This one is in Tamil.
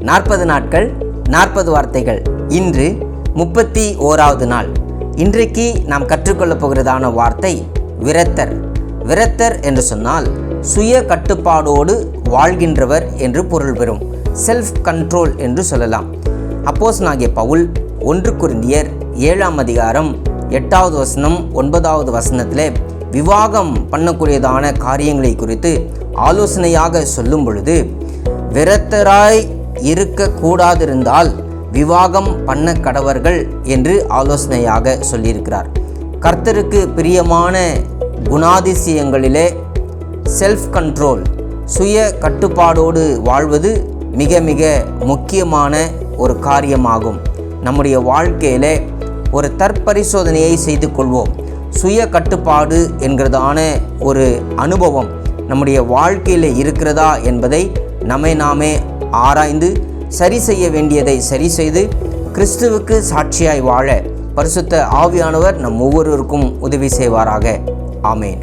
40 நாட்கள் 40 வார்த்தைகள். இன்று 31வது நாள். இன்றைக்கு நாம் கற்றுக்கொள்ளப் போகிறதான வார்த்தை விரத்தர். விரத்தர் என்று சொன்னால் சுய கட்டுப்பாடோடு வாழ்கின்றவர் என்று பொருள் பெறும். செல்ஃப் கண்ட்ரோல் என்று சொல்லலாம். அப்போஸ்தலனாகிய பவுல் 1 கொரிந்தியர் 7ஆம் அதிகாரம் 8வது வசனம் 9வது வசனத்திலே விவாகம் பண்ணக்கூடியதான காரியங்களை குறித்து ஆலோசனையாக சொல்லும் பொழுது, விரத்தராய் இருக்கக்கூடாதிருந்தால் விவாகம் பண்ண கடவர்கள் என்று ஆலோசனையாக சொல்லியிருக்கிறார். கர்த்தருக்கு பிரியமான குணாதிசயங்களிலே செல்ஃப் கண்ட்ரோல், சுய கட்டுப்பாடோடு வாழ்வது மிக மிக முக்கியமான ஒரு காரியமாகும். நம்முடைய வாழ்க்கையிலே ஒரு தற்பரிசோதனையை செய்து கொள்வோம். சுய கட்டுப்பாடு என்கிறதான ஒரு அனுபவம் நம்முடைய வாழ்க்கையில் இருக்கிறதா என்பதை நாமே ஆராய்ந்து சரி செய்ய வேண்டியதை சரி செய்து கிறிஸ்துவுக்கு சாட்சியாய் வாழ பரிசுத்த ஆவியானவர் நம் ஒவ்வொருவருக்கும் உதவி செய்வாராக. ஆமேன்.